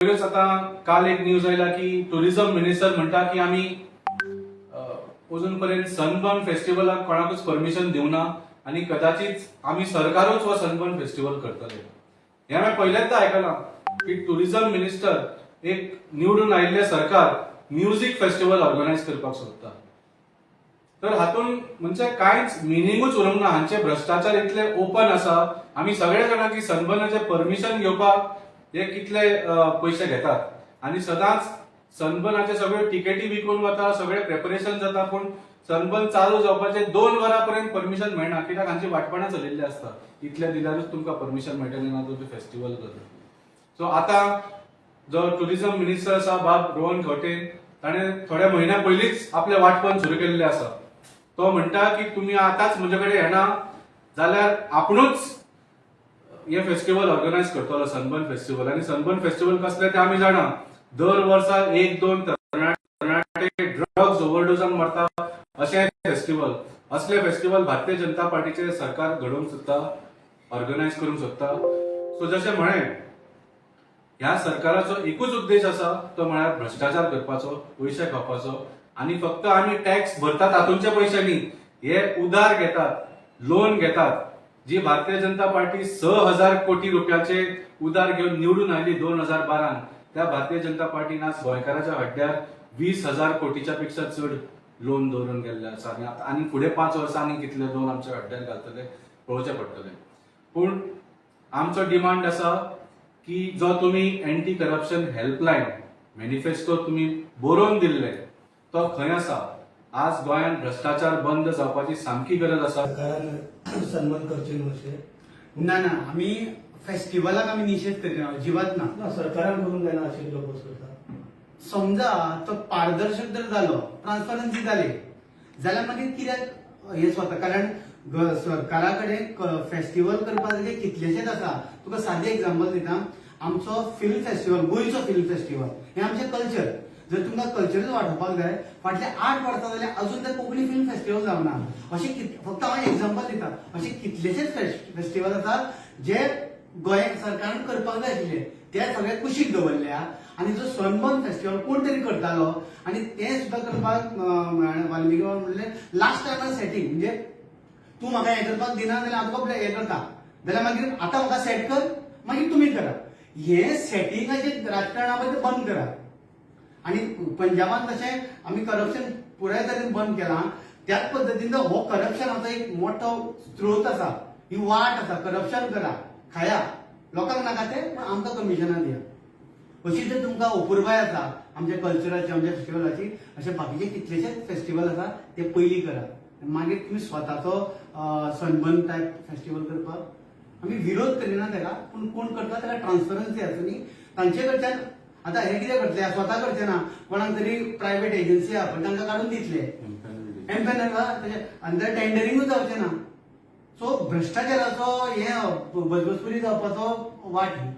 आता काल एक न्यूज आयला की टुरिझम मिनिस्टर म्हणटा की आम्ही अजून पर्यंत सनबर्न फेस्टिवलाक कोणाकूच परमिशन दिवना आणि कदाचित आम्ही सरकारूच हो सनबर्न फेस्टिवल करतले. हे हांवें पहिल्यांदा आयकलां की टुरिझम मिनिस्टर एक निवडून आयिल्ले सरकार म्युझिक फेस्टिवल ऑर्गनायज करपाक सोदता. तर हातून म्हणजे कांयच मिनिंगूच उरूंक ना. हांचे भ्रष्टाचार इतले ओपन आसा. आमी सगळे जाणा की सनबर्नाचे परमिशन घेवपाक हे कितले पैसे घेतात आणि सदांच सनबर्नाचे सगळे तिकेटी विकून वता, सगळे प्रिपरेशन जाता, पण सनबर्न चालू जावपाचे 2 वरां पर्यंत परमिशन मेळना. कित्याक हांची वाटपणां चलिल्ली आसता. इतले दिल्यारूच तुमकां परमिशन मेळटलें ना तुमचें फेस्टिवल करपाक. सो आतां जो टुरिझम मिनिस्टर आसा बाब रोहन खंवटे ताणें थोड्या म्हयन्या पयलींच आपलें वाटपण सुरू केल्लें आसा. तो म्हणटा की तुमी आतांच म्हजे कडेन येना जाल्यार आपुणूच हे फेस्टिवल ऑर्गनायज करतलो सनबर्न फेस्टिवल. आणि सनबर्न फेस्टिवल कसले ते आमी जाणा. दर वर्सा 1-2 तरणाटे ड्रग्स ओव्हरडोजान मरता अशें फेस्टिवल. असले फेस्टिवल भारतीय जनता पार्टीचे सरकार घडोवंक सोदता, ऑर्गनायज करूंक सोदता. सो जशें म्हळें ह्या सरकाराचो एकूच उद्देश आसा तो म्हळ्यार भ्रष्टाचार करपाचो, पयशे खावपाचो. आणि फक्त आमी टॅक्स भरतात तातूंचे पयशे न्ही, हे उधार घेतात, लोन घेतात. जी भारतीय जनता पार्टी 6,000 कोटी रुपयाचे उधार घेऊन निवडून आयली 2012 त्या भारतीय जनता पार्टीन आज गोंयकाराच्या हड्ड्यार 20,000 कोटीच्या पेक्षा चड लोन दवरून गेल्ले आसा. आणि फुडें 5 वर्सां आनी कितले लोन आमच्या हड्ड्यार घालतले पळोवचें पडटलें. पूण आमचो डिमांड आसा की जो तुमी एंटी करप्शन हेल्पलायन मॅनिफेस्टो तुमी बरोवन दिल्ले तो खंय आसा. आज गोंयांत भ्रष्टाचार बंद जावपाची सामकी गरज आसा. सरकारान सन्मान करचे न्हू अशें ना आम्ही फेस्टिवलाक आम्ही निषेध करिना, अजिबात ना. सरकारान करूंक जायना अशें लोक करता. समजा तो पारदर्शक जर जालो, ट्रान्सपरन्सी जाली जाल्यार मागीर कित्याक हे स्वता. कारण सरकारा कडेन फेस्टिवल करपाचे कितलेशेच आसा. तुका सादें एक्झाम्पल दिता. आमचो फिल्म फेस्टिवल, गोंयचो फिल्म फेस्टिवल हे आमचें कल्चर. जर तुमकां कल्चरच वाडोवपाक जाय फाटले 8 वर्सां जाल्यार अजून तर कोंकणी फिल्म फेस्टिवल जावना. अशें फक्त हांव एक्झाम्पल दिता. अशे कितलेशेच फेस्टिवल आसात जे गोंय सरकारान करपाक जाय आशिल्ले ते सगळे कुशीक दवरल्या. आणि जो सनबर्न फेस्टिवल कोण तरी करतालो आणि ते सुद्धा करपाक वाल्मिकी म्हणले लास्ट टायमार सेटिंग. म्हणजे तूं म्हाका हें करपाक दिना जाल्यार हांव तुका हें करता जाल्यार मागीर आतां म्हाका सेट कर मागीर तुमी करा. हे सेटिंगाचे राजकारणाबद्दल बंद करा. आणि पंजाबान तशें आमी करप्शन पुराय तरेन बंद केलां. त्याच पद्दतीन हो करप्शनाचो एक मोठो स्त्रोत आसा, ही वाट आसा. करप्शन करा, खाया, लोकांक नाका ते पण आमकां कमिशनां दिया. अशी जर तुमकां अपुरबाय आसा आमच्या कल्चराची, आमच्या फेस्टिवलाची, अशे बाकीचे कितलेशेच फेस्टिवल आसा ते पयलीं करा. मागीर तुमी स्वताचो सनबर्न टायप फेस्टिवल करपाक आमी विरोध करिना तेका. पूण कोण करता तेका ट्रान्सपरन्सी आसा न्ही. तांचे कडच्यान आता हे कितें करतले, स्वता करचे ना, कोणाक तरी प्रायव्हेट एजन्सी आहा पण तांकां काडून दितले एम्पॅनल अंदर टेंडरिंगूच जावचें ना. सो भ्रष्टाचाराचो हे बसबसपुरी जावपाचो वाट ही.